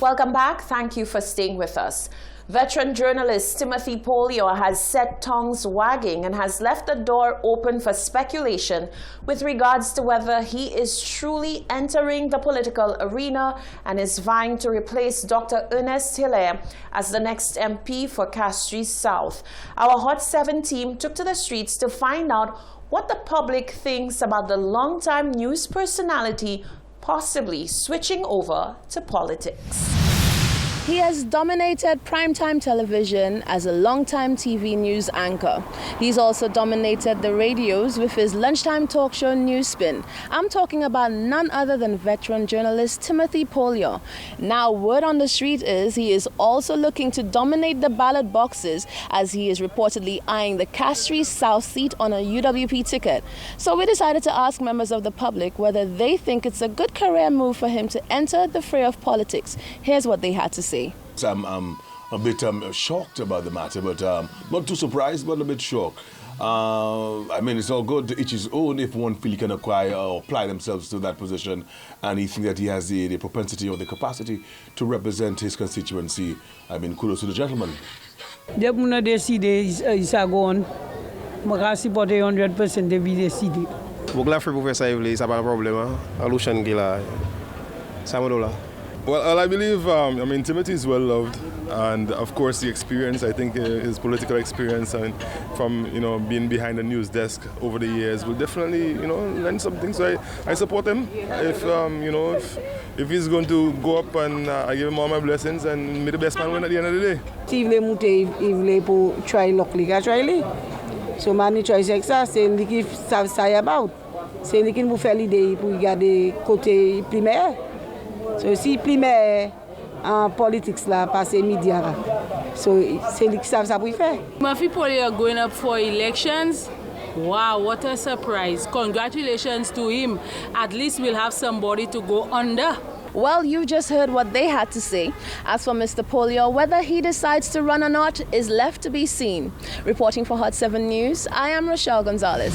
Welcome back. Thank you for staying with us. Veteran journalist Timothy Polio has set tongues wagging and has left the door open for speculation with regards to whether he is truly entering the political arena and is vying to replace Dr. Ernest Hilaire as the next MP for Castries South. Our Hot 7 team took to the streets to find out what the public thinks about the longtime news personality possibly switching over to politics. He has dominated primetime television as a longtime TV news anchor. He's also dominated the radios with his lunchtime talk show Newspin. I'm talking about none other than veteran journalist Timothy Polio. Now, word on the street is he is also looking to dominate the ballot boxes as he is reportedly eyeing the Castries South seat on a UWP ticket. So we decided to ask members of the public whether they think it's a good career move for him to enter the fray of politics. Here's what they had to say. I'm a bit shocked about the matter, but not too surprised, but a bit shocked. I mean, it's all good to each his own if one feel he can acquire or apply themselves to that position, and he thinks that he has the propensity or the capacity to represent his constituency. I mean, kudos to the gentleman. Deputy décidé ça gon, moi supporter 100% de vie décidé. Pour la faire pour faire ça, ça pas un problème. Alushan gila, ça me dola. Well, I believe, Timothy is well loved, and of course the experience, I think his political experience and from, being behind the news desk over the years will definitely, lend something. So I support him. If he's going to go up, and I give him all my blessings, and may the best man win at the end of the day. Si il voulait pour try luck, il a try. So man, try ça, c'est lui qui savent ça about. C'est lui qui nous fait l'idée pour garder côté primaire. So si primaire en politique là passer média là. So c'est lui qui savent ça pour faire. Timothy Polio going up for elections. Wow, what a surprise. Congratulations to him. At least we'll have somebody to go under. Well, you just heard what they had to say. As for Mr. Polio, whether he decides to run or not is left to be seen. Reporting for Hot 7 News, I am Rochelle Gonzalez.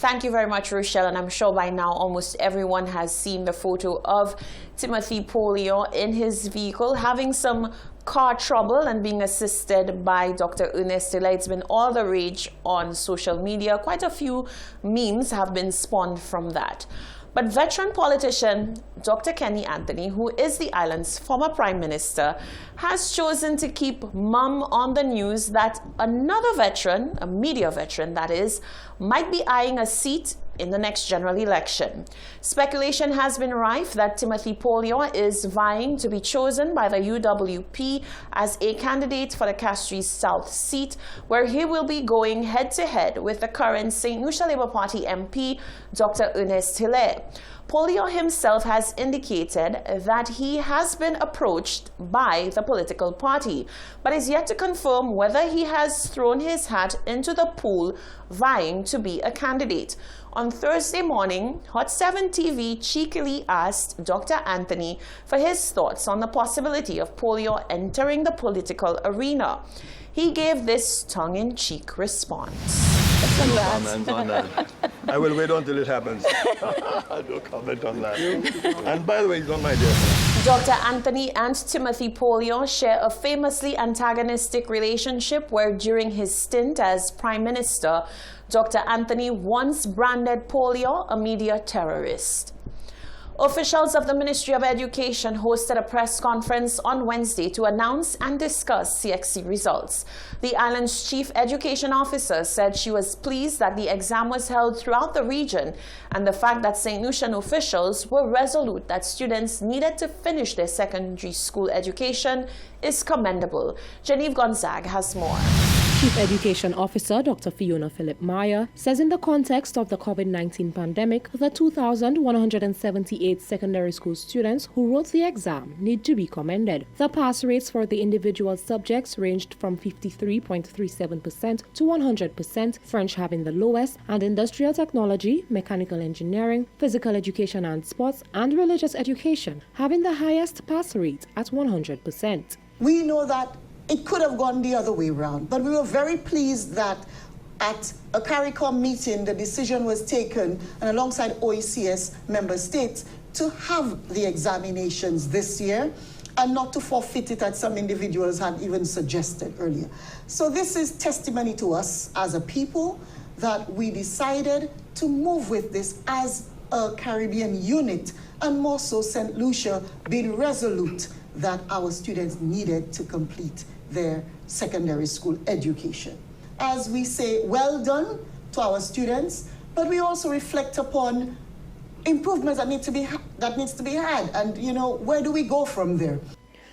Thank you very much, Rochelle, and I'm sure by now almost everyone has seen the photo of Timothy Polio in his vehicle having some car trouble and being assisted by Dr. Ernest Hilaire. It's been all the rage on social media. Quite a few memes have been spawned from that. But veteran politician Dr. Kenny Anthony, who is the island's former prime minister, has chosen to keep mum on the news that another veteran, a media veteran that is, might be eyeing a seat in the next general election. Speculation has been rife that Timothy Polio is vying to be chosen by the UWP as a candidate for the Castries South seat, where he will be going head-to-head with the current St. Lucia Labour Party MP, Dr. Ernest Hilaire. Polio himself has indicated that he has been approached by the political party, but is yet to confirm whether he has thrown his hat into the pool vying to be a candidate. On Thursday morning, Hot 7 TV cheekily asked Dr. Anthony for his thoughts on the possibility of Polio entering the political arena. He gave this tongue-in-cheek response. No comment on that. I will wait until it happens. I don't comment on that. And by the way, he's on my desk. Dr. Anthony and Timothy Polio share a famously antagonistic relationship where during his stint as Prime Minister, Dr. Anthony once branded Polio a media terrorist. Officials of the Ministry of Education hosted a press conference on Wednesday to announce and discuss CXC results. The island's chief education officer said she was pleased that the exam was held throughout the region, and the fact that St. Lucian officials were resolute that students needed to finish their secondary school education is commendable. Genevieve Gonzague has more. Chief Education Officer Dr. Fiona Philip-Meyer says in the context of the COVID-19 pandemic, the 2,178 secondary school students who wrote the exam need to be commended. The pass rates for the individual subjects ranged from 53.37% to 100%, French having the lowest, and industrial technology, mechanical engineering, physical education and sports, and religious education having the highest pass rate at 100%. We know that it could have gone the other way around, but we were very pleased that at a CARICOM meeting, the decision was taken, and alongside OECS member states, to have the examinations this year and not to forfeit it, as some individuals had even suggested earlier. So this is testimony to us as a people that we decided to move with this as a Caribbean unit, and more so St. Lucia being resolute that our students needed to complete their secondary school education. As we say, well done to our students, but we also reflect upon improvements that needs to be had, and where do we go from there?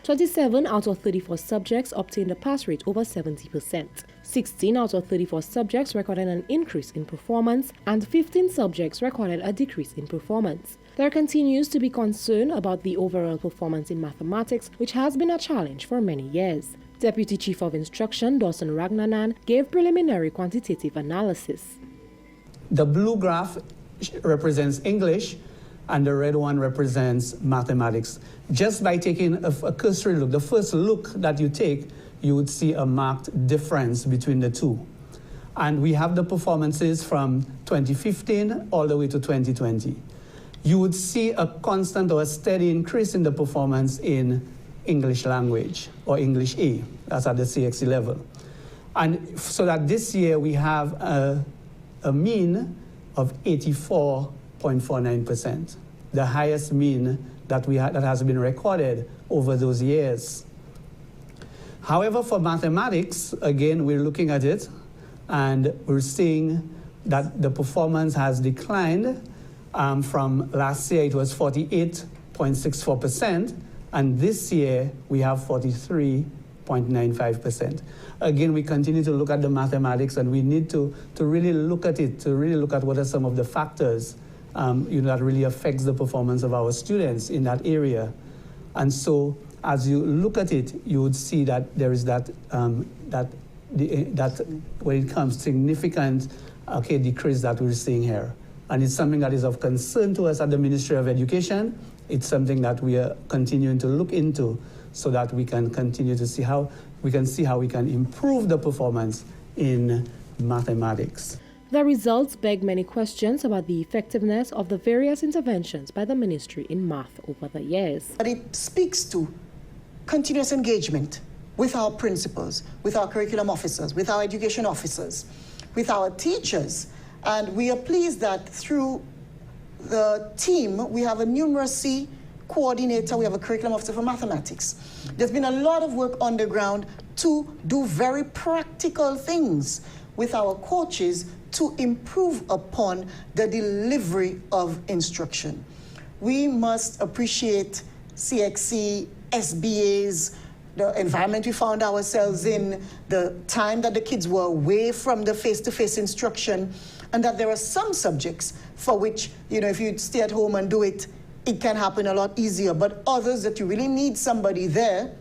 27 out of 34 subjects obtained a pass rate over 70%. 16 out of 34 subjects recorded an increase in performance, and 15 subjects recorded a decrease in performance. There continues to be concern about the overall performance in mathematics, which has been a challenge for many years. Deputy Chief of Instruction Dawson Ragnanan gave preliminary quantitative analysis. The blue graph represents English, and the red one represents mathematics. Just by taking a cursory look, the first look that you take, you would see a marked difference between the two. And we have the performances from 2015 all the way to 2020. You would see a constant or a steady increase in the performance in English language, or English A, that's at the CXC level. And so that this year we have a mean of 84.49%, the highest mean that that has been recorded over those years. However, for mathematics, again, we're looking at it, and we're seeing that the performance has declined. From last year, it was 48.64%, and this year we have 43.95%. Again, we continue to look at the mathematics, and we need to really look at it, to really look at what are some of the factors that really affects the performance of our students in that area. And so as you look at it, you would see that there is that when it comes significant decrease that we're seeing here. And it's something that is of concern to us at the Ministry of Education. It's something that we are continuing to look into so that we can continue to see how we can improve the performance in mathematics. The results beg many questions about the effectiveness of the various interventions by the ministry in math over the years. But it speaks to continuous engagement with our principals, with our curriculum officers, with our education officers, with our teachers. And we are pleased that through the team, we have a numeracy coordinator, we have a curriculum officer for mathematics. There's been a lot of work on the ground to do very practical things with our coaches to improve upon the delivery of instruction. We must appreciate CXC, SBAs, the environment we found ourselves in, the time that the kids were away from the face-to-face instruction, and that there are some subjects for which, if you stay at home and do it, it can happen a lot easier, but others that you really need somebody there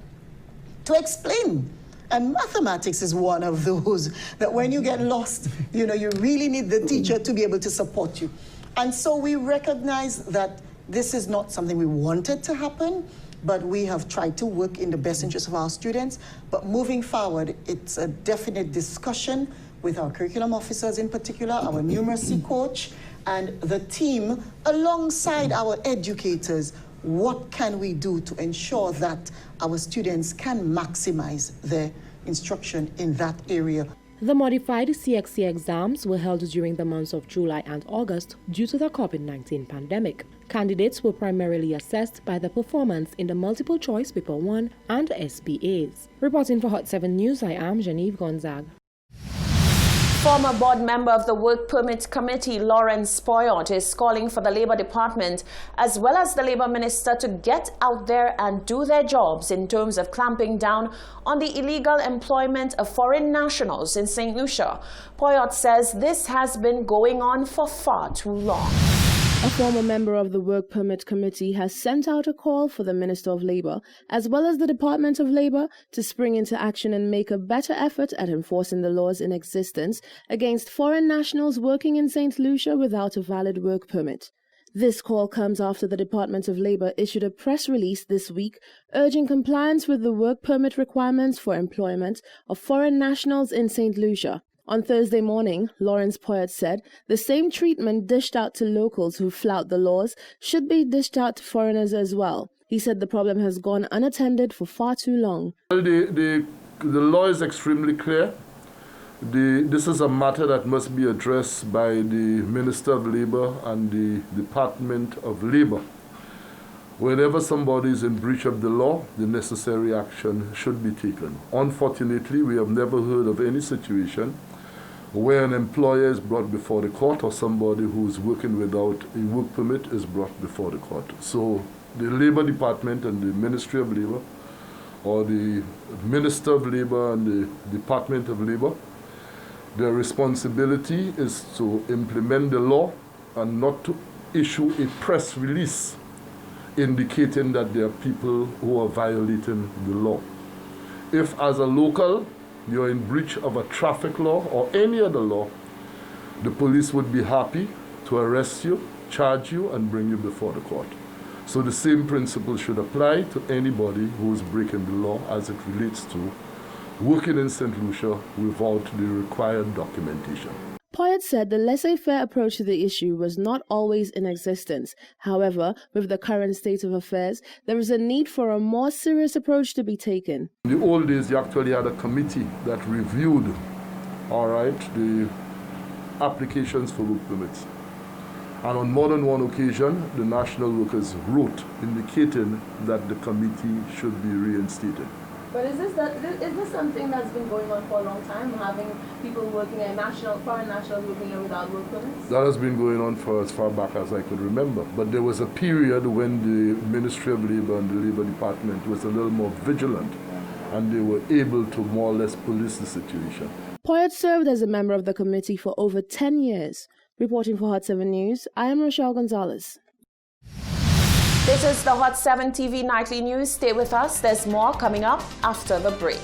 to explain. And mathematics is one of those that when you get lost, you really need the teacher to be able to support you. And so we recognize that this is not something we wanted to happen, but we have tried to work in the best interest of our students. But moving forward, it's a definite discussion with our curriculum officers in particular, our numeracy coach, and the team alongside our educators. What can we do to ensure that our students can maximize their instruction in that area? The modified CXC exams were held during the months of July and August due to the COVID-19 pandemic. Candidates were primarily assessed by their performance in the multiple choice paper 1 and SBAs. Reporting for Hot 7 News, I am Genevieve Gonzague. Former board member of the Work Permit Committee, Lawrence Poyot, is calling for the Labour Department as well as the Labour Minister to get out there and do their jobs in terms of clamping down on the illegal employment of foreign nationals in St. Lucia. Poyot says this has been going on for far too long. A former member of the Work Permit Committee has sent out a call for the Minister of Labour, as well as the Department of Labour, to spring into action and make a better effort at enforcing the laws in existence against foreign nationals working in St. Lucia without a valid work permit. This call comes after the Department of Labour issued a press release this week urging compliance with the work permit requirements for employment of foreign nationals in St. Lucia. On Thursday morning, Lawrence Poyet said the same treatment dished out to locals who flout the laws should be dished out to foreigners as well. He said the problem has gone unattended for far too long. Well, the law is extremely clear. This is a matter that must be addressed by the Minister of Labour and the Department of Labour. Whenever somebody is in breach of the law, the necessary action should be taken. Unfortunately, we have never heard of any situation where an employer is brought before the court or somebody who is working without a work permit is brought before the court. So the Labour Department and the Ministry of Labour, or the Minister of Labour and the Department of Labour, their responsibility is to implement the law and not to issue a press release indicating that there are people who are violating the law. If as a local you're in breach of a traffic law or any other law, the police would be happy to arrest you, charge you, and bring you before the court. So the same principle should apply to anybody who is breaking the law as it relates to working in St. Lucia without the required documentation. Poyet said the laissez-faire approach to the issue was not always in existence. However, with the current state of affairs, there is a need for a more serious approach to be taken. In the old days, you actually had a committee that reviewed, the applications for work permits. And on more than one occasion, the national workers wrote indicating that the committee should be reinstated. But is this something that's been going on for a long time, having people working at foreign nationals working here without work permits? That has been going on for as far back as I could remember. But there was a period when the Ministry of Labour and the Labour Department was a little more vigilant, and they were able to more or less police the situation. Poyet served as a member of the committee for over 10 years. Reporting for Hot 7 News, I am Rochelle Gonzalez. This is the Hot 7 TV Nightly News. Stay with us. There's more coming up after the break.